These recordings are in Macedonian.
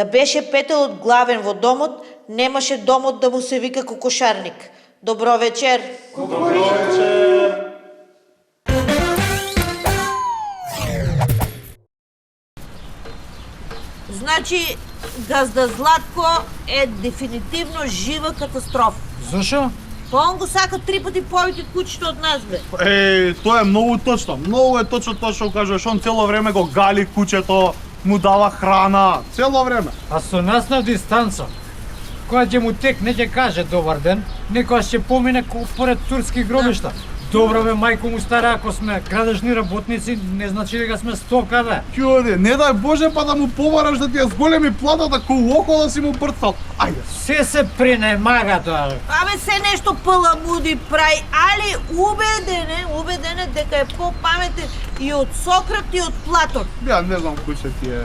Да беше Петелот главен во домот, немаше домот да му се вика кокошарник. Добро вечер. Добро вечер. Значи, газда Златко е дефинитивно жива катастрофа. Зашо? Он го сака 3 пати повеќе од кучето од нас, бе. Тоа е многу точно. Многу е точно тоа што кажеш. Он цело време го гали кучето, му дава храна, цело време. А со нас на дистанца. Кога ќе му текне ќе каже добар ден, некојаш ќе помине поред турски гробишта. Добро бе, мајко му стара, ако сме градежни работници, не значи дека сме стока, бе. Ќоде, не дај Боже па да му побараш да ти ја зголеми платата колку да си му брцал. Ајде. Се се пренемага тоа. Абе, се нешто паламуди прави, али убеден е дека е попаметен и од Сократ и од Платон. Ја не знам кој се ти е.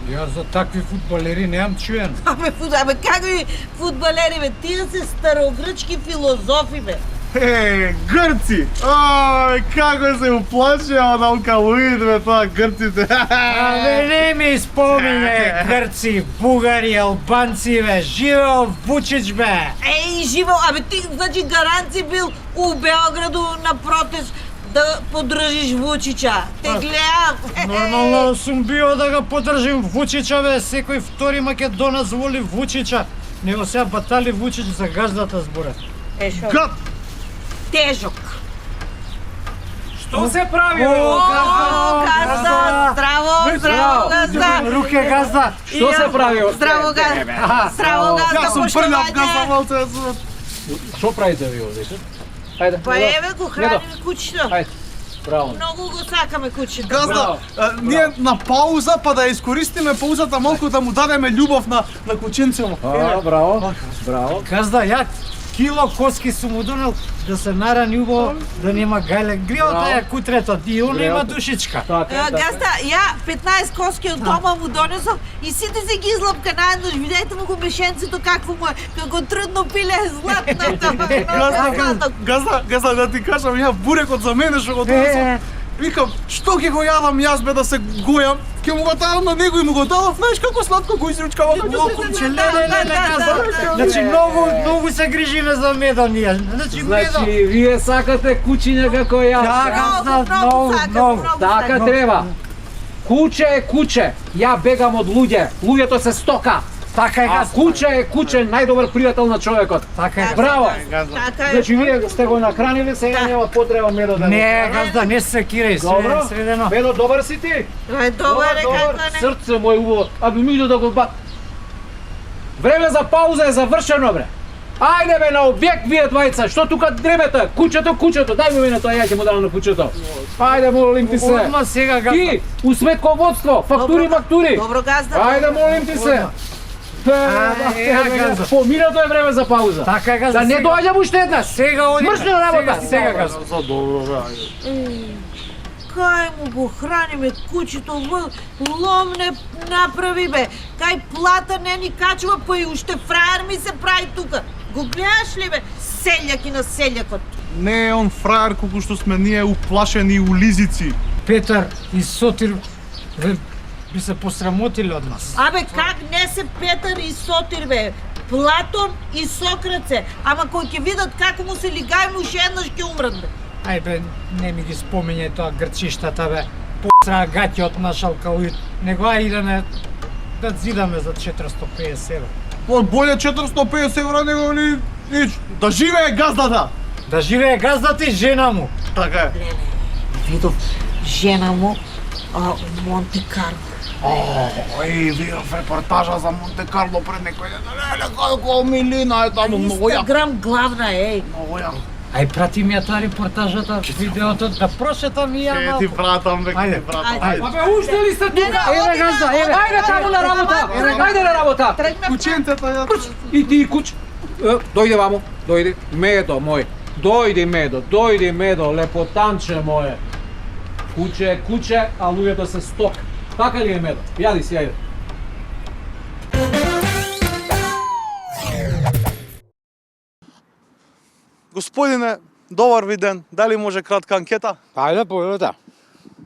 Јас за такви фудбалери неам чуен. Абе, какви фудбалери, бе, тие се старогрчки филозофи, бе. Грци! Како се уплашеа од алкалоид, бе, тоа грците. Абе, не ми спомине грци, бугари, албанци, бе, живео Вучич, бе. Живео, абе, ти, значи, гаранци бил у Белграду на протест да поддржиш Вучича. Те гледам. Нормално сум био да го поддржим Вучича, бе, секој втори македонец воли Вучича. Него сега батали Вучич за газдата зборе. Шо? Гад! Тежок. Што се прави, бе? Газда! Здраво, газда! Руке, газда! Што се прави? Здраво, газда! Здраво, газда, Јас сум прљав газда, малце. Што правите ви овде? Ајде. Па еве го храним кучето. Ајде. Браво. Многу го сакаме кучето. Газда, ние на пауза па да искористиме паузата малку да му дадеме љубов на кученцето. Браво. Браво. Газда, ја кило коски сум му донел да се нарани убаво, да нема гајле. Гриото е кутрето, и оно има душичка. Газда, ја 15 коски од дома му донесов и сите се ги излапка наеднош. Видете му го мешенцето какво му е, како трудно пиле златната. Газда, да ти кажам, ја бурекот за мене што го донесов. Викам, што ќе го јадам јас бе да се гојам? Ќе му го дадам на него и му го дадов, знаеш како сладко го изручкава на Леле, газда. Значи многу се грижиме за меда ние. Значи меда. Значи, вие сакате кучиња како јас. Да, газда, многу. Така треба. Куче е куче. Ја бегам од луѓе. Луѓето се стока. Така е, А газда. куче е куче, најдобар пријател на човекот. Така е. Браво. Така е. Значи, вие сте го нахранили, сега нема потреба медо да Не, газда, не се кирај, Добро. средено. Медо, добар си ти? Добар е како не. Срце мој убаво. Аби мидо да го бат. Време за пауза е завршено, бре. Ајде бе, на објект вие двајца. Што тука дремете? Кучето. Дај ми мене тоа, ја ќе му дадам на кучето. Ајде, молим ти се. Одма сега, газда. Ти, у сметководство, фактури, мактури. Добро, газда. Ајде, молим ти се. газда. Поминато е време за пауза. Така е, газда. Да не доаѓам уште еднаш. Сега оди. Мршна работа. Сега, газда. За добро, бе, ајде. Кај му го храниме кучето, лом не направи, бе. Кај плата не ни качува, па и уште фраер ми се прави тука. Го гледаш ли, бе? Селјак и на селјакот. Не е он фраер колку што сме ние уплашени улизици. Петар и Сотир би се посрамотиле од нас. Абе, как не се Петар и Сотир, бе? Платон и Сократ се. Ама кој ќе видат како му се лигај, уште еднаш ќе умрат, бе. Ај бе, не ми ги спомињај тоа грчиштата, бе. Посра гаќи од наш алкалоид. Него ај идеме да зидаме за 450 евра. Боле 450 евра него ни нич. Да живее газдата. Да живее газдата и жена му. Така е. Видов жена му Монте Карло. Видов репортажа за Монте Карло пред некој ден. Леле, колко милина е таму, многу јако. Инстаграм главна е. Многу јако. Ај прати ми ја таа репортажата, видеото, да прошетам и ја Ти малку. пратам, бе, Ајде. ти пратам. Ајде. Ајде. Абе, уште ли сте тука? Еве газда, еве. Ајде таму на работа. Ајде на работа. Кученцето ја. И ти куч. Дојде вамо, дојде. Медо мој. Дојди медо, лепотанче моје. Куче, а луѓето се сток. Така ли е медо? Јади си, ајде. Господине, добар ви ден. Дали може кратка анкета? Ајде, повелете.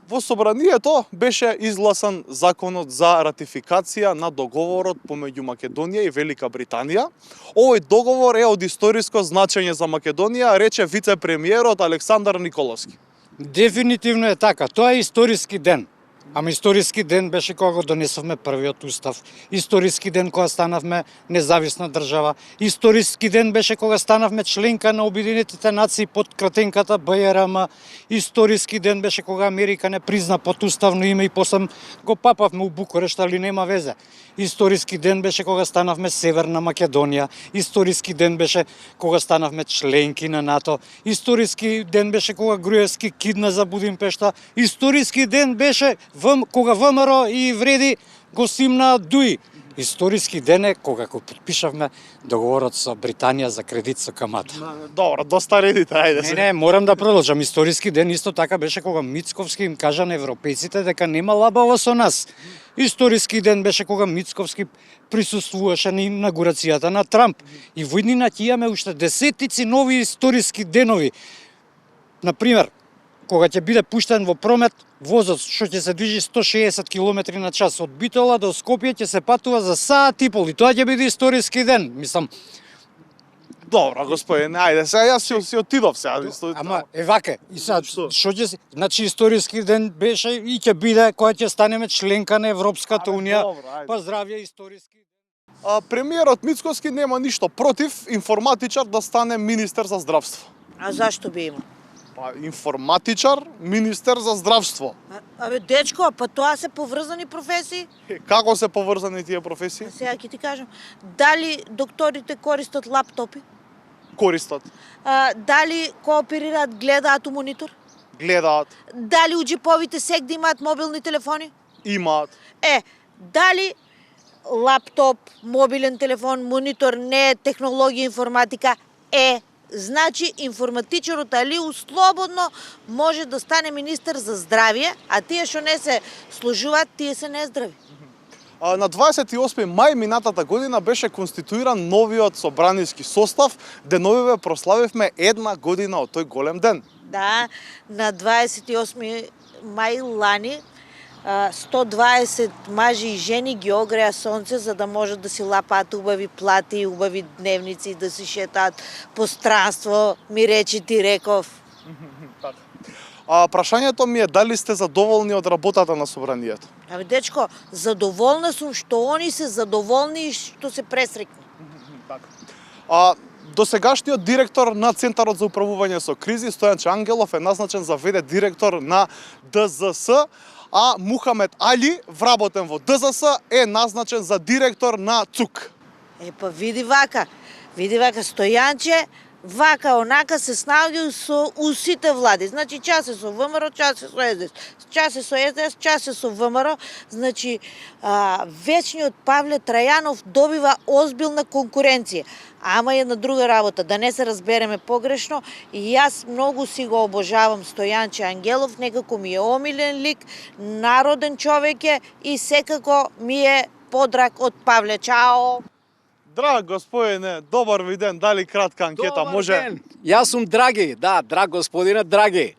Во собранието беше изгласан законот за ратификација на договорот помеѓу Македонија и Велика Британија. Овој договор е од историско значење за Македонија, рече вице-премиерот Александар Николовски. Дефинитивно е така. Тоа е историски ден. Ама историски ден беше кога го донесовме првиот устав. Историски ден кога станавме независна држава. Историски ден беше кога станавме членка на Обединетите нации под кратенката БРМ. Историски ден беше кога Америка не призна под уставно име и после го папавме у Букурешт, али нема везе. Историски ден беше кога станавме Северна Македонија. Историски ден беше кога станавме членки на НАТО. Историски ден беше кога Груевски кидна за Будимпешта. Историски ден беше кога ВМРО и Вреди го симнаа Дуи. Историски ден е кога го подпишавме договорот со Британија за кредит со камата. Добро, доста редите, ајде се. Не, морам да продолжам. Историски ден исто така беше кога Мицковски им кажа на европејците дека нема лабава со нас. Историски ден беше кога Мицковски присуствуваше на инаугурацијата на Трамп. И во иднина ќе имаме уште десетици нови историски денови. Например, кога ќе биде пуштен во промет возот што ќе се движи 160 км на час од Битола до Скопје ќе се патува за саат и пол и тоа ќе биде историски ден. Мислам, Добро, господине, ајде сега јас си отидов сега. ама е ваке. И сега што ќе се, значи историски ден беше и ќе биде кога ќе станеме членка на Европската унија. добро, ајде. Па здравје историски. Премиерот Мицковски нема ништо против информатичар да стане министер за здравство. А зашто би имал? Па информатичар, министер за здравство. Абе, дечко, па тоа се поврзани професии? Како се поврзани тие професии? Сега ќе ти кажам, дали докторите користат лаптопи? Користат, Дали кооперираат, гледаат у монитор? гледаат, Дали у джиповите сегде имаат мобилни телефони? имаат. Дали лаптоп, мобилен телефон, монитор не е технологија информатика? Значи информатичарот Алиу слободно може да стане министер за здравје, а тие што не се служуваат, тие се нездрави. На 28 мај минатата година беше конституиран новиот собраниски состав, деновиве прославивме 1 година од тој голем ден. Да, на 28 мај лани 120 мажи и жени ги огреа сонце за да можат да си лапаат убави плати, убави дневници, да си шетаат по странство, ми речи ти реков. Прашањето ми е дали сте задоволни од работата на собранието? Абе, дечко, задоволна сум што они се задоволни и што се пресрекни. Досегашниот директор на Центарот за управување со кризи, Стојанче Ангелов, е назначен за ВД директор на ДЗС, а Мухамед Али, вработен во ДЗС, е назначен за директор на ЦУК. Па види вака, Стојанче, вака онака се снаоѓа со сите влади. Значи час е со ВМРО, час е со СДС, час е со СДС, час е со ВМРО. Значи вечниот Павле Трајанов добива озбилна конкуренција. Ама е на друга работа, да не се разбереме погрешно. И јас многу си го обожавам Стојанче Ангелов, некако ми е омилен лик, народен човек е и секако ми е подраг од Павле. Чао! Драг господине, добар ви ден, дали кратка анкета може? Ден. Јас сум Драги, да, драг господине Драги.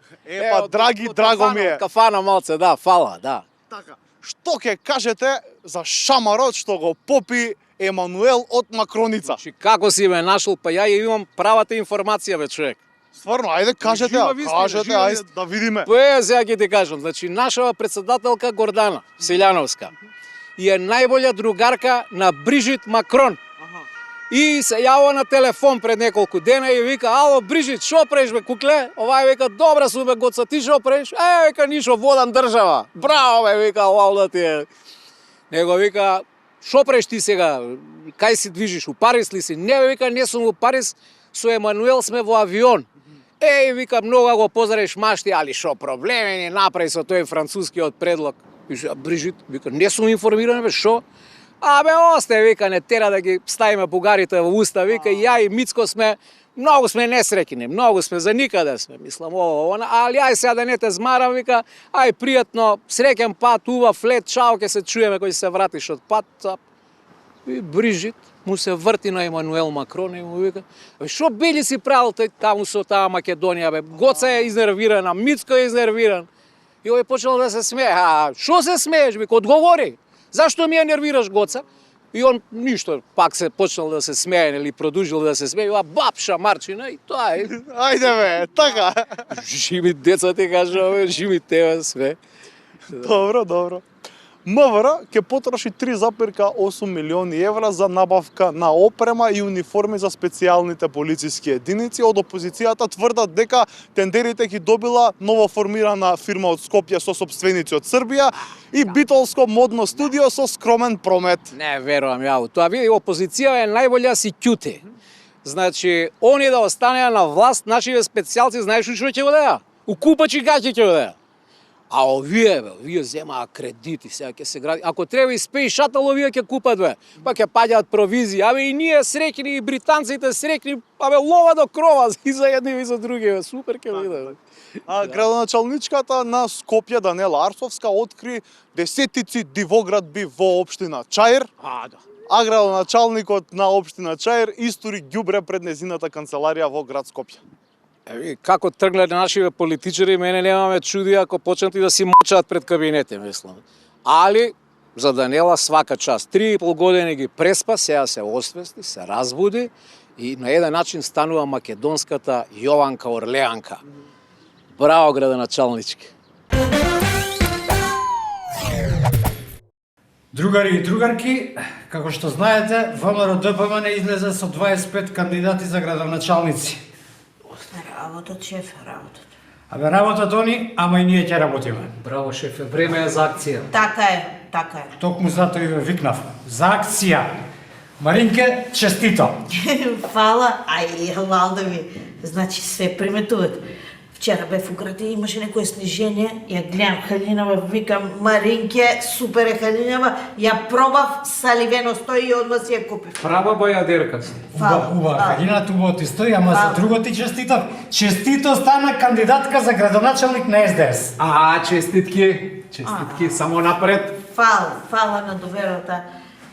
Драги, драго ми е. Кафана малце, да, фала, да. Така, што ќе кажете за шамарот што го попи Емануел од Макроница? Значи, како си ме нашол, па ја имам правата информација, бе, човек. Стварно, ајде кажете, Жива вистина, ајде да видиме. Па сега ќе ти кажам, значи нашава председателка Гордана Селјановска и е најболја другарка на Брижит Макрон. И се јава на телефон пред неколку дена и вика: "Ало, Брижит, шо правиш бе, кукле?" Овај вика: "Добра сум бе, гоца, ти шо правиш?" Вика: "Нишо, водам држава." Браво бе, вика, вау да ти е. Него вика: "Шо правиш ти сега? Кај си движиш? У Париз ли си?" "Не бе," вика, "не сум у Париз, со Емануел сме во авион." Вика, "Много го поздреш машти, али шо проблеми ни направи со тој францускиот предлог?" Вика: "Брижит," вика, "не сум информиран бе, шо?" "Абе, осте," вика, "не тера да ги ставиме бугарите во уста," вика, "ја и Мицко сме, многу сме несреќни, многу сме за никаде сме, мислам, она, али ај сега да не те змарам," вика, "ај пријатно, среќен пат, убав лет, чао, ќе се чуеме кој се вратиш од пат." И Брижит му се врти на Емануел Макрон и му вика: "Шо бели си правил таму со таа Македонија, бе? Гоца е изнервирана, Мицко е изнервиран." И овој почнал да се смее. А што се смееш, бе? Одговори. Зашто ми ја нервираш, Гоца? И он ништо, пак се почнал да се смее, или продолжил да се смее, бабша Марчина и тоа е. Ајде бе, така. Живи деца ти кажа, живи тебе све. Добро, добро. МВР ќе потроши 3,8 милиони евра за набавка на опрема и униформи за специјалните полициски единици. Од опозицијата тврдат дека тендерите ги добила новоформирана фирма од Скопје со сопственици од Србија и битолско модно студио со скромен промет. Не верувам ја у тоа. Види, опозиција е најболја си ќути. Значи, они да останеа на власт, нашите специјалци знаеш што ќе одеа? У купачи гаќи ќе одеа. А овие земаа кредити, сега ќе се гради. Ако треба и Space Shuttle, овие ќе купат, бе. Па ќе паѓаат провизии. И ние среќни, и британците среќни, лова до крова и за едни и за други, бе. Супер ќе биде, бе. А градоначалничката на Скопје Данела Арсовска откри десетици дивоградби во општина Чаир. Да. А градоначалникот на општина Чаир истори ѓубре пред незината канцеларија во град Скопје. Како тргнале нашите политичари, мене немаме чуди ако почнат и да си мочат пред кабинете, мислам. Али, за Данела свака час. 3,5 години ги преспа, сега се освести, се разбуди и на еден начин станува македонската Јованка Орлеанка. Браво, градоначалнички. Другари и другарки, како што знаете, ВМРО ДПМН излезе со 25 кандидати за градоначалници. Работат, шеф, работат. Работат они, ама и ние ќе работиме. Браво, шефе, време е за акција. Така е, така е. Токму затоа и ве викнав. За акција. Маринке, честито. Фала, Валдови. Значи све приметуват. Вчера бев у град и имаше некое снижение, ја гледам халинава, викам Маринке, супер е халинава, ја пробав, саливено стои и одма си ја купив. Права бајадерка си. Уба, халината убаво ти стои, ама за друго ти честитав. Честито стана кандидатка за градоначалник на СДС. Честитки, само напред. Фала на доверата.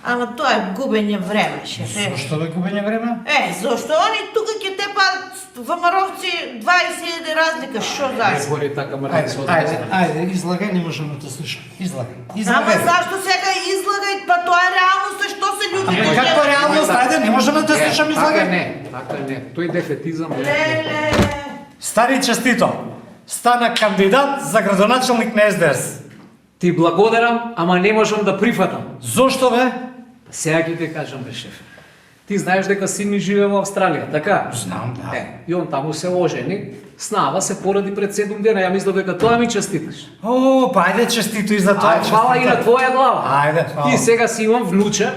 Ама тоа е губење време, шефе. Зошто бе губење време? Зошто они тука ќе тепаат ВМРО-вци 20.000 разлика, шо знаеш? Збори така, Марtin. Ајде, излагај, не можам да те слушам. Излагај. Ама зашто сега излагај? Па тоа е реалност, што се луѓе? Каква реалност? Ајде, не можам да те слушам, излагај. Така не. Тој дефетизам. Леле. Стари честито. Стана кандидат за градоначалник на СДС. Ти благодарам, ама не можам да прифатам. Зошто бе? Сега ќе ти кажам, бе, шеф. Ти знаеш дека син ми живее во Австралија, така? Знам, да. И он таму се ожени, снава се поради пред 7 дена. Ја мислам дека тоа ми честиташ. О, па ајде честито и за тоа. Фала и на твоја глава. Ајде, фала. И сега си имам внуче.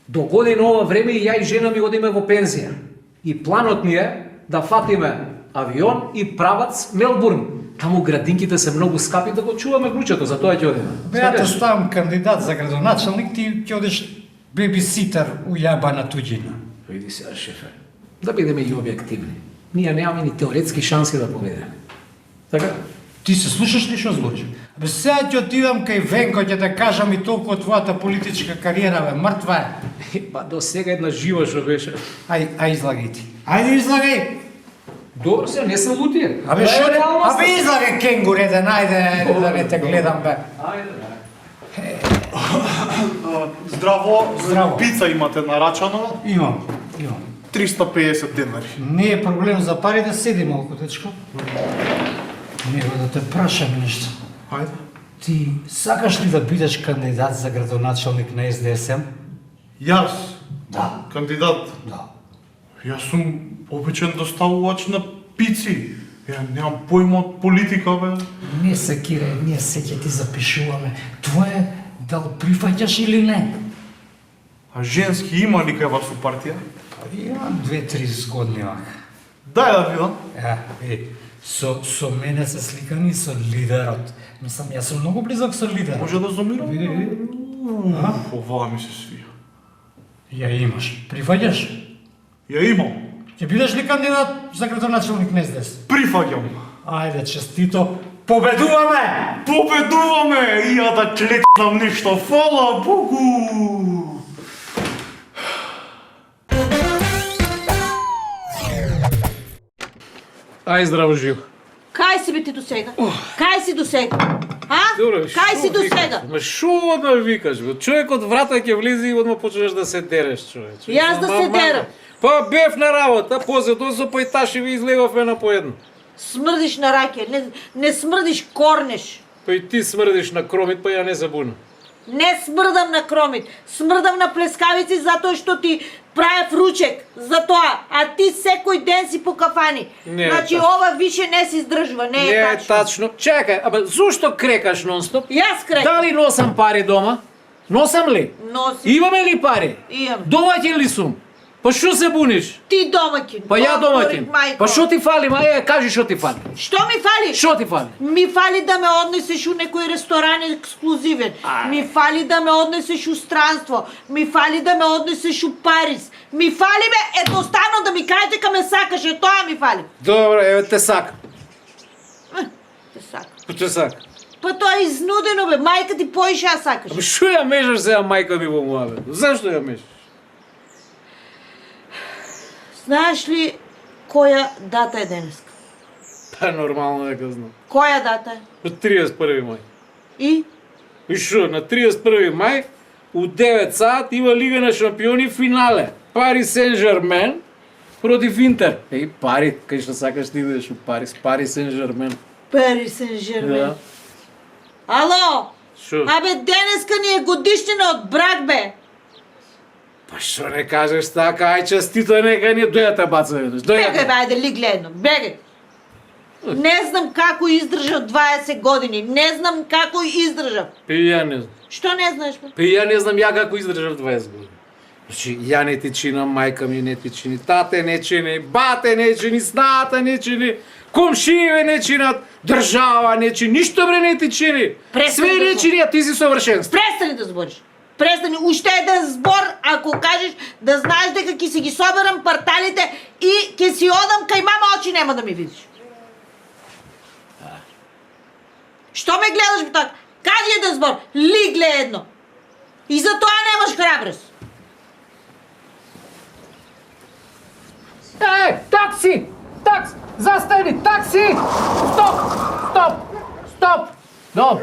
До година ова време и ја и жена ми одиме во пензија. И планот ни е да фатиме авион и правац Мелбурн. Таму градинките се многу скапи, да го чуваме внучето, за тоа ќе одиме. Бе, ако ставам кандидат за градоначалник, ти ќе одиш бебиситер у јабана туѓина. Види сега, шефе, да бидеме и објективни. Ние немаме ни теоретски шанси да победиме. Така? Ти се слушаш ли што збориш? Бе, сега ќе отидам кај Венко, ќе те кажам и толку од твојата политичка кариера, бе, мртва е. Па до сега една жива што беше. Ај излагај ти. Ајде излагај. Добро се, не се лутие. Абе што? Абе излагај кенгур еден, ајде да не те гледам, бе. Ајде. Здраво. Пица имате нарачано? Имам. 350 денари. Не е проблем за пари да седи малку, дечко. Него да те прашам нешто. Ајде. Ти сакаш ли да бидеш кандидат за градоначалник на СДСМ? Јас? Да. Кандидат? Да. Јас сум обичен доставувач на пици. Ја немам појма од политика, бе. Не се кире, ние се ќе ти запишуваме. Твое дал прифаќаш или не? А женски има ли кај вас у партија? Имам 2-3 згодни вака. Дај да видам. Со мене се сликани со лидерот. Мислам, јас сум многу близок со лидерот. Може да зомирам? Види. Ова ми се свија. Ја имаш. Прифаќаш? Ја имам. Ќе бидеш ли кандидат за градоначалник на СДС? Прифаќам. Ајде, честито. Победуваме! Победуваме! И ја да клетнам нешто. Фала Богу! Ај здраво жив. Кај си бе ти до сега? Кај си до сега? А? Добре, Кај си до сега? Ма шо одма викаш, бе? Човек од врата ќе влезе и одма почнеш да се дереш, човече. Јас да се дерам. Па бев на работа, после тоа со пајташи ви излеговме на поедно. Смрдиш на раке, не смрдиш корнеш. Па и ти смрдиш на кромит, па ја не забуна. Не смрдам на кромит, смрдам на плескавици затоа што ти правев ручек, затоа, а ти секој ден си по кафани. Не е Значи тачно. ова више не се издржува, не Не е е тачно. тачно. Чекај, абе зошто крекаш нонстоп? Јас крекам. Дали носам пари дома? Носам ли? Носи. Имаме ли пари? Имам. Домаќин ли сум? Па шо се буниш? Ти домаќин. Па ја О, домаќин. мајко. Па шо ти фали, ма кажи шо ти фали. Што ми фали? Шо ти фали? Ми фали да ме однесеш у некој ресторан ексклузивен. Ми фали да ме однесеш у странство. Ми фали да ме однесеш у Париз. Ми фали бе едноставно да ми кажеш дека ме сакаш, тоа ми фали. Добро, еве те сакам. Те сакам. Па те сакам. Па тоа е изнудено бе, мајка ти поише ја сакаш. Абе шо ја мешаш сега мајка ми во муабет? Зашто ја мешаш? Знаеш ли која дата е денеска? Па нормално дека знам. Која дата е? По 31 мај. И? И шо, на 31 мај у 9 саат има Лига на шампиони финале. Пари Сен-Жермен против Интер. Еј, пари, кај што сакаш ти идеш у Париз, Пари Сен-Жермен. Пари Сен-Жермен. Да. Ало? Шо? Абе денеска ни е годишнина од брак бе. Па што не кажеш така, ај честито нека ни дојате баца веднаш. Бегај Дојате. бе, ајде лигле едно, бегај. Не знам како издржав 20 години, не знам како издржав. Па и ја не знам. Што не знаеш бе? Па и ја не знам ја како издржав 20 години. Значи, ја не ти чинам, мајка ми не ти чини, тате не чини, бате не чини, сната не чини, комшиеве не чинат, држава не чини, ништо бре не ти чини. Престани Све да не го- чини, а ти си совршенство. Престани да збориш. Престани, уште еден збор, ако кажеш да знаеш дека ќе си ги соберам парталите и ќе си одам кај мама, очи нема да ми видиш. Што ме гледаш бе така? Кажи еден збор, лигле едно. И за тоа немаш храброст. Е, такси! Такси! Застани! Такси! Стоп! Стоп! Стоп! Добро.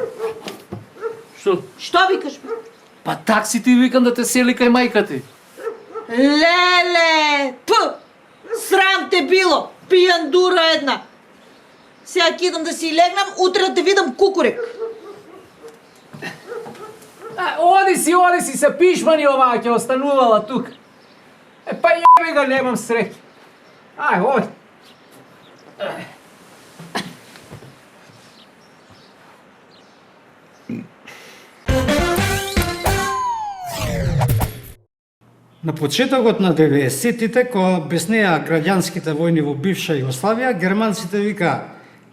Што? Што викаш бе? Па такси ти викам да те сели кај мајка ти. Леле! Срам те било! Пијан дура една! Сега ќе идам да си легнам, утре да те видам кукурек. Оди си, се пишмани оваа ќе останувала тук. Е, па јебе го, немам среќа. Ај, оди. На почетокот на 90-тите, кога беснеа граѓанските војни во бивша Југославија, германците викаа: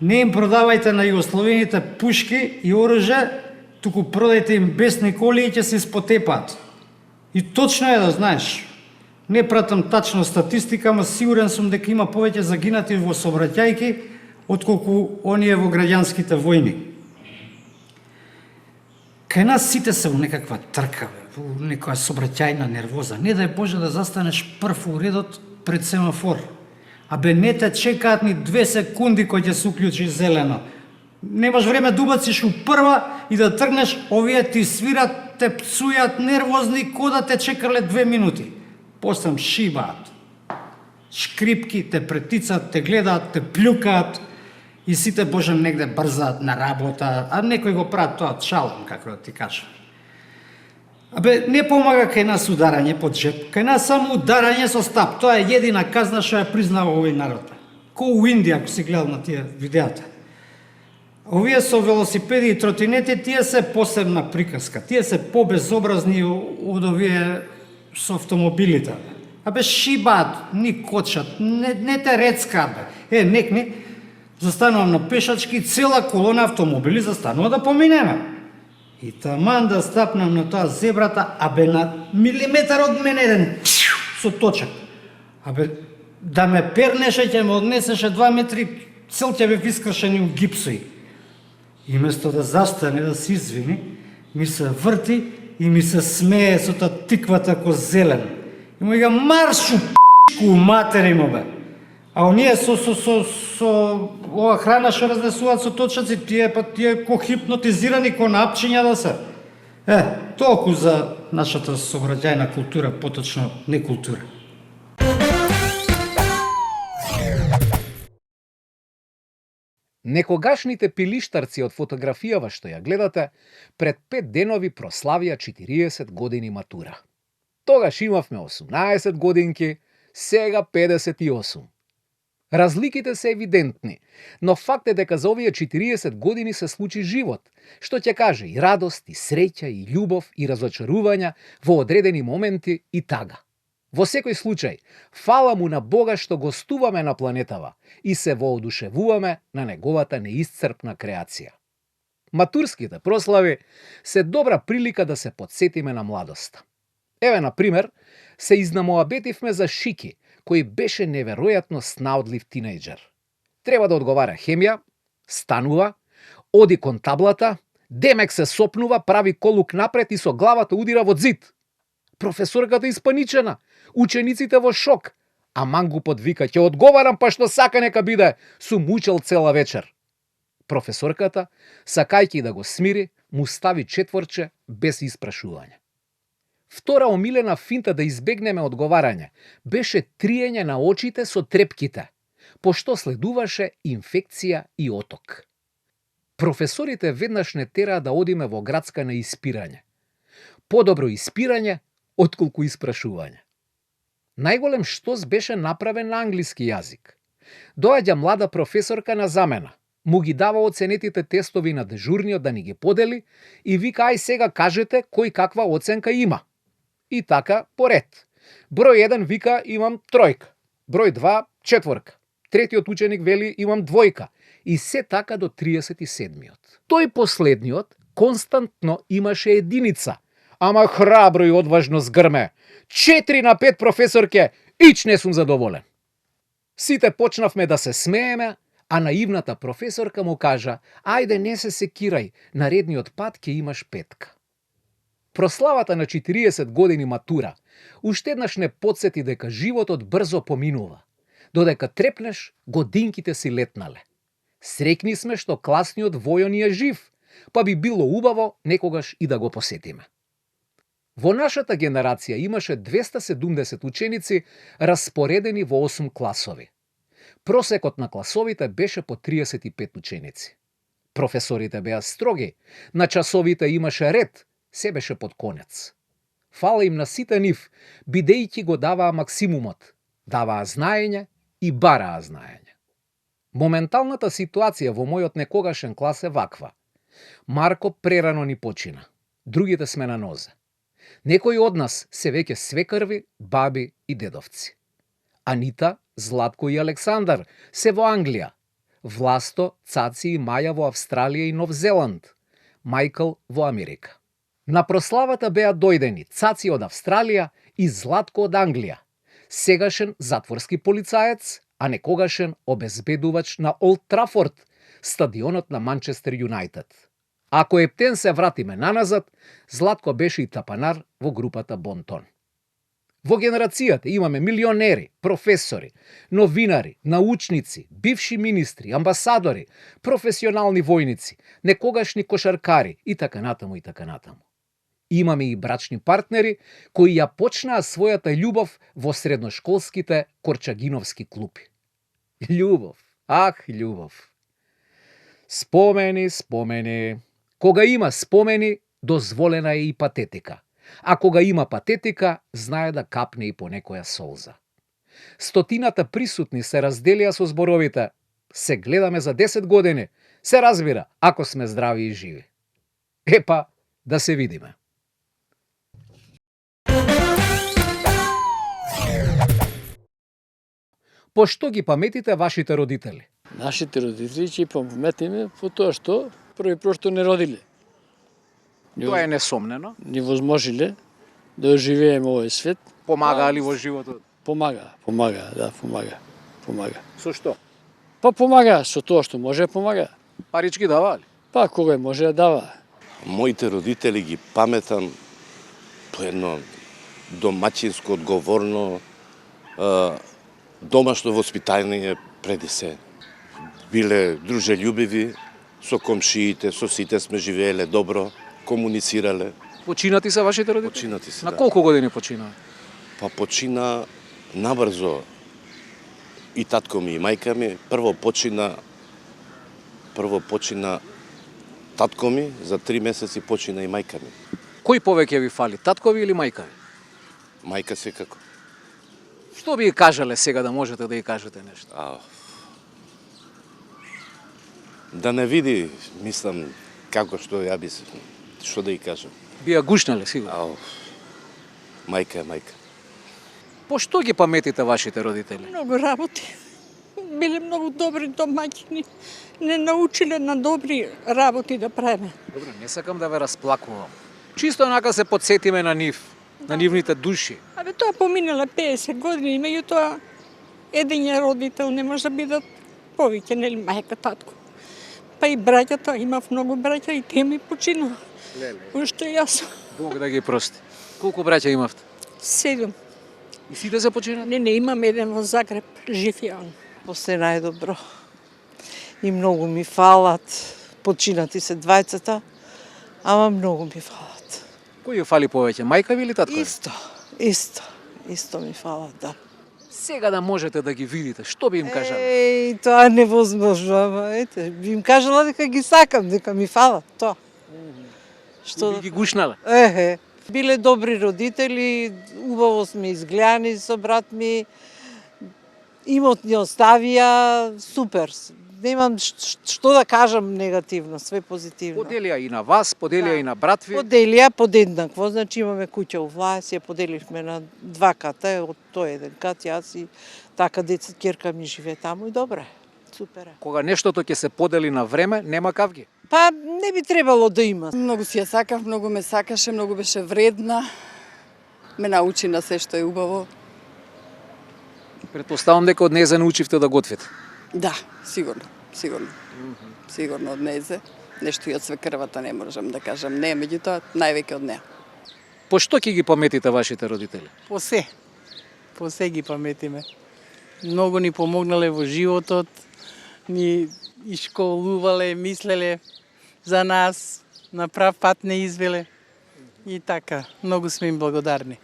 не им продавајте на југословените пушки и оружје, туку продајте им бесни коли и ќе се испотепаат. И точно е да знаеш. Не пратам тачно статистика, ама сигурен сум дека има повеќе загинати во сообраќајки отколку оние во граѓанските војни. Кај нас сите се во некаква трка, бе, во некоја сообраќајна нервоза. Не дај Боже да застанеш прв у редот пред семафор. Абе не те чекаат ни 2 секунди кој ќе се уклучи зелено. Немаш време да убациш у прва и да тргнеш, овие ти свират, те пцујат нервозни ко да те чекале 2 минути. После шибаат. Шкрипки те претицат, те гледаат, те плюкаат и сите Боже негде брзаат на работа, а некој го прават тоа шалом, како да ти кажам. Абе, не помага кај нас ударање под джеп, кај нас само ударање со стап. Тоа е едина казна што ја признава овој народ. Ко у Индија, ако си гледал на тие видеата. Овие со велосипеди и тротинети, тие се посебна приказка. Тие се побезобразни од овие со автомобилите. Абе, шибаат, ни кочат, не те рецкаат, бе. Некни, застанувам на пешачки, цела колона автомобили застанува да поминеме. И таман да стапнам на тоа зебрата, абе на милиметар од мене еден со точак. Абе, да ме пернеше, ќе ме однесеше 2 метри, цел ќе бе искршени у гипсои. И место да застане, да се извини, ми се врти и ми се смее со та тиквата ко зелен. И му ига марш у п***ку матери му бе. А оние со ова храна што разнесуваат со точаци, тие ко хипнотизирани, ко напчиња да се. Толку за нашата сообраќајна култура, поточно некултура. Некогашните пилиштарци од фотографијава што ја гледате, пред 5 денови прославија 40 години матура. Тогаш имавме 18 годинки, сега 58. Разликите се евидентни, но факт е дека за овие 40 години се случи живот, што ќе каже и радост, и среќа, и љубов, и разочарувања во одредени моменти и тага. Во секој случај, фала му на Бога што гостуваме на планетава и се воодушевуваме на неговата неисцрпна креација. Матурските прослави се добра прилика да се подсетиме на младоста. Еве, на пример, се изнамоабетивме за Шики, кој беше неверојатно снаодлив тинејџер. Треба да одговара хемија, станува, оди кон таблата, демек се сопнува, прави колук напред и со главата удира во зид. Професорката испаничена, учениците во шок, а мангупот вика: ќе одговарам, па што сака нека биде, сум учел цела вечер. Професорката, сакајќи да го смири, му стави четворче без испрашување. Втора омилена финта да избегнеме одговарање беше триење на очите со трепките, пошто следуваше инфекција и оток. Професорите веднаш не тераа да одиме во градска на испирање. Подобро испирање отколку испрашување. Најголем штос беше направен на англиски јазик. Доаѓа млада професорка на замена, му ги дава оценетите тестови на дежурниот да ни ги подели и вика: ај сега кажете кој каква оценка има. И така поред. Број 1 вика: имам 3, број 2 4, третиот ученик вели: имам 2, и се така до 37-миот. Тој последниот константно имаше единица, ама храбро и одважно згрме: 4 на 5, професорке, ич не сум задоволен. Сите почнавме да се смееме, а наивната професорка му кажа: ајде, не се секирај, наредниот пат ќе имаш 5. Прославата на 40 години матура уште еднаш не подсети дека животот брзо поминува. Додека трепнеш, годинките си летнале. Среќни сме што класниот Војо ни е жив, па би било убаво некогаш и да го посетиме. Во нашата генерација имаше 270 ученици распоредени во 8 класови. Просекот на класовите беше по 35 ученици. Професорите беа строги, на часовите имаше ред, се беше под конец. Фала им на сите нив, бидејќи го даваа максимумот, даваа знаење и бараа знаење. Моменталната ситуација во мојот некогашен клас е ваква. Марко прерано ни почина, другите сме на нозе. Некои од нас се веќе свекрви, баби и дедовци. Анита, Златко и Александар се во Англија, Власто, Цаци и Маја во Австралија и Нов Зеланд, Мајкл во Америка. На прославата беа дојдени Цаци од Австралија и Златко од Англија, сегашен затворски полицаец, а некогашен обезбедувач на Олд Трафорд, стадионот на Манчестер Юнајтед. Ако ептен се вратиме наназад, Златко беше и тапанар во групата Бонтон. Во генерацијата имаме милионери, професори, новинари, научници, бивши министри, амбасадори, професионални војници, некогашни кошаркари и така натаму и така натаму. Имаме и брачни партнери кои ја почнаа својата љубов во средношколските корчагиновски клупи. Љубов, љубов. Спомени, спомени. Кога има спомени, дозволена е и патетика. А кога има патетика, знае да капне и по некоја солза. Стотината присутни се разделија со зборовите: се гледаме за 10 години, се разбира, ако сме здрави и живи. Епа, да се видиме. Пошто ги паметите вашите родители? Нашите родители ќе паметиме по тоа што први прошто не родиле. Тоа е несомнено. Невозможиле да оживееме овој свет. Помагаа ли во животот? Помага. Со што? Па помага со тоа што може помага. Парички даваа ли? Па кога може да дава. Моите родители ги паметам по едно домаќинско, одговорно, домашно воспитание преди се. Биле дружелюбиви, со комшиите, со сите сме живееле добро, комуницирале. Починати се вашите родители? Починати се, На да. колку години почина? Па почина набрзо и татко ми и мајка ми. Прво почина татко ми, за 3 месеци почина и мајка ми. Кој повеќе ви фали, таткови или мајка ви? Мајка секако. Што би кажале сега да можете да ја кажете нешто? Да не види, мислам, како што ја би што да ја кажам. Би ја гушнале сигурно. Мајка е мајка. По што ги паметите вашите родители? Многу работи. Биле многу добри домаќини. Не научиле на добри работи да правиме. Добре, не сакам да ве расплакувам. Чисто онака се подсетиме на нив, на нивните души. Абе, тоа поминале 50 години, меѓутоа еден е родител, не може да бидат повеќе, нели, мајка, татко. Па и браќата, имав многу браќа и тие ми починаа. Уште јас. Бог да ги прости. Колку браќа имавте? 7. И сите се починаа? Не, имам еден во Загреб, жив е он. После најдобро. И многу ми фалат. Починати се двајцата, ама многу ми фалат. Кој ја фали повеќе, мајка ви или татко? Исто ми фалат, да. Сега да можете да ги видите, што би им кажале? Еј, тоа е невозможно, ама ете, би им кажала дека ги сакам, дека ми фалат, тоа. Што би ги гушнале? Биле добри родители, убаво сме изгледани со брат ми, имот ни оставија, супер. Немам што да кажам негативно, све позитивно. Поделија и на вас, поделија и на брат ви. Поделија подеднакво, значи имаме куќа у власт, ја поделивме на 2 ката, од тој еден кат, јас и така ќерка ми живее таму и добре, супер. Кога нештото ќе се подели на време, нема кавги. Па не би требало да има. Многу си ја сакав, многу ме сакаше, многу беше вредна. Ме научи на се што е убаво. Претпоставам дека од неја научивте да готвите. Да, сигурно. Сигурно од незе. Нешто и од свекрвата не можам да кажам не, меѓутоа највеќе од неа. По што ќе ги паметите вашите родители? По се ги паметиме. Многу ни помогнале во животот, ни ишколувале, мислеле за нас, на прав пат не извеле. И така, многу сме им благодарни.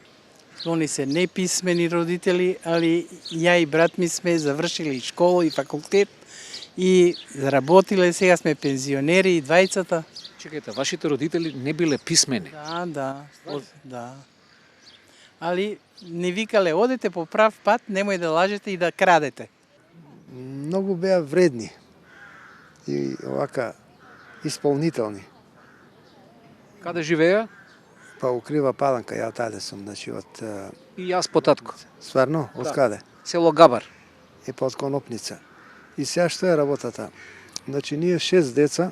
Они се неписмени родители, али ја и брат ми сме завршиле и школа и факултет и работиле, сега сме пензионери и двајцата. Чекајте, вашите родители не биле писмени? Да. Али не викале, одете по прав пат, немој да лажете и да крадете. Многу беа вредни и овака исполнителни. Каде живеа? Па у Крива Паланка, ја таде сум, значи од... И јас по татко. Стварно? Од каде? Село Габар. И под Конопница. И сега што е работата? Значи ние 6 деца,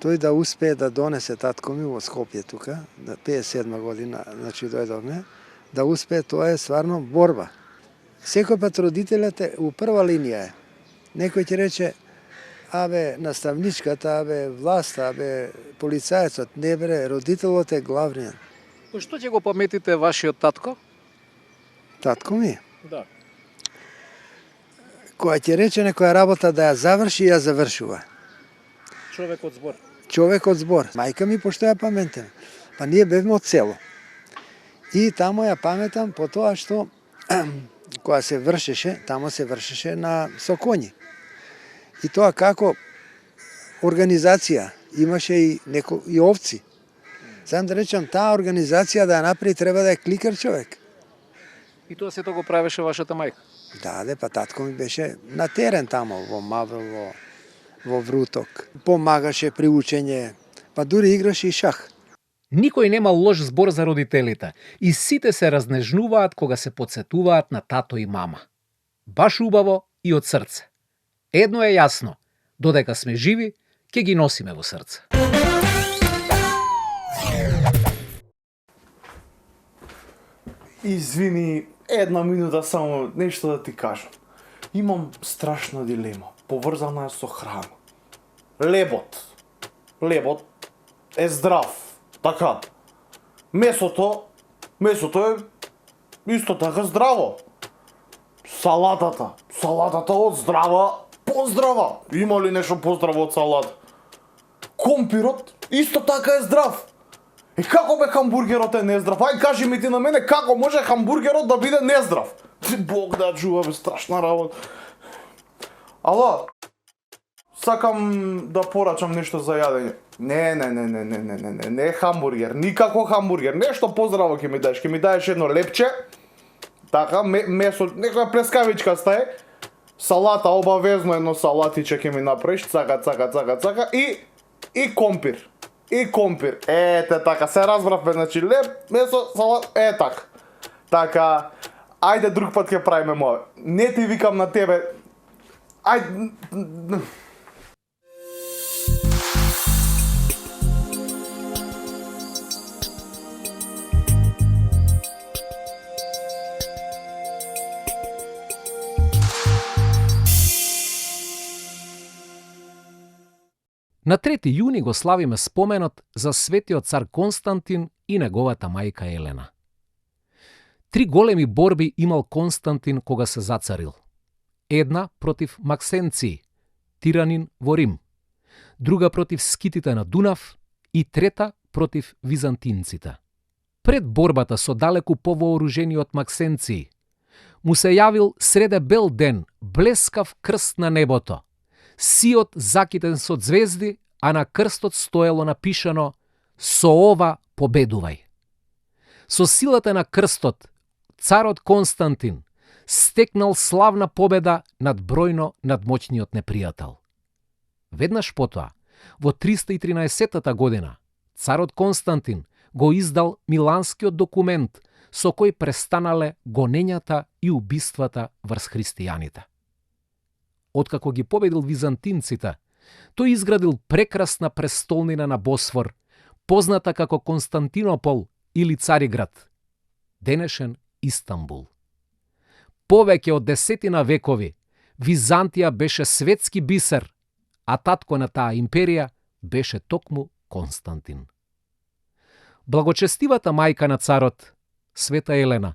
тој да успее да донесе татко ми во Скопје тука, на 57 година, значи дојдовме, да успее, тоа е стварно борба. Секој пат родителите у прва линија е. Некој ќе рече, абе, наставничката, абе, власта, абе, полицајецот, не бре, родителот е главниот. По што ќе го паметите вашиот татко? Татко ми? Да. Која ќе рече некоја работа да ја заврши, ја завршува. Човек од збор. Човек од збор. Мајка ми, пошто ја паметам. Па ние бевме од село. И тамо ја паметам по тоа што која се вршеше, тамо се вршеше со коњи. И тоа како организација имаше и овци. Сам да речам, таа организација да ја направи треба да е кликар човек. И тоа сето го правеше вашата мајка? Да, па татко ми беше на терен тамо, во Мавро, во Вруток. Помагаше при учење, па дури играше и шах. Никој нема лош збор за родителите и сите се разнежнуваат кога се подсетуваат на тато и мама. Баш убаво и од срце. Едно е јасно, додека сме живи, ќе ги носиме во срце. Извини, една минута само нешто да ти кажам. Имам страшна дилема, поврзана е со храна. Лебот е здрав, така. Месото е исто така здраво. Салатата од здрава, поздрава. Има ли нешто поздраво од салата? Компирот исто така е здрав. И како бе хамбургерот е нездрав? Ај кажи ми ти на мене како може хамбургерот да биде нездрав? Бог да чува, бе, страшна работа. Ало, сакам да порачам нешто за јадење. Не хамбургер, никако хамбургер. Нешто поздраво ќе ми даеш едно лепче. Така, месо, некоја плескавичка стае. Салата, обавезно едно салатиче ќе ми направиш, цака и компир. Ете така, се разбравме, значи леп, месо, салат, така. Така, ајде друг пат ќе правиме мове. Не ти викам на тебе. Ајде. На 3 јуни го славиме споменот за светиот цар Константин и неговата мајка Елена. 3 големи борби имал Константин кога се зацарил. Една против Максенци, тиранин во Рим, друга против скитите на Дунав и трета против византинците. Пред борбата со далеку повооружениот Максенци, му се јавил среде бел ден блескав крст на небото, сиот закитен со звезди, а на крстот стоело напишано «Со ова победувај». Со силата на крстот, царот Константин стекнал славна победа над бројно надмоćниот непријател. Веднаш потоа, во 313 година, царот Константин го издал Миланскиот документ со кој престанале гонењата и убиствата врз христијаните. Откако ги победил византинците, тој изградил прекрасна престолнина на Босфор, позната како Константинопол или Цариград, денешен Истанбул. Повеќе од 10 векови, Византија беше светски бисер, а татко на таа империја беше токму Константин. Благочестивата мајка на царот, Света Елена,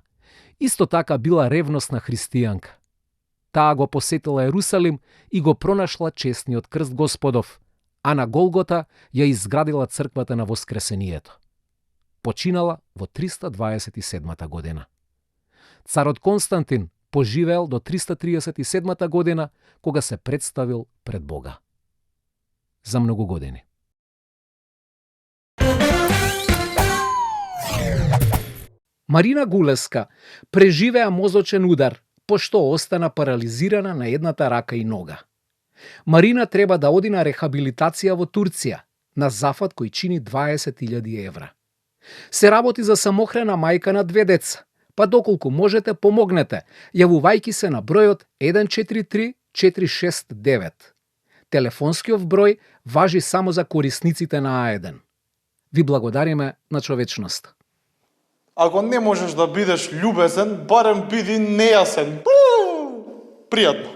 исто така била ревносна христијанка. Таа го посетила Ерусалим и го пронашла честниот крст Господов, а на Голгота ја изградила црквата на Воскресението. Починала во 327 година. Царот Константин поживеел до 337 година, кога се представил пред Бога. За многу години. Марина Гулеска преживеа мозочен удар, пошто остана парализирана на едната рака и нога. Марина треба да оди на рехабилитација во Турција, на зафат кој чини 20.000 евра. Се работи за самохрана мајка на 2 деца, па доколку можете помогнете, јавувајќи се на бројот 143 469. Телефонскиот број важи само за корисниците на А1. Ви благодариме на човечноста. Ако не можеш да бидеш љубезен, барем биди нејасен. Пријатно.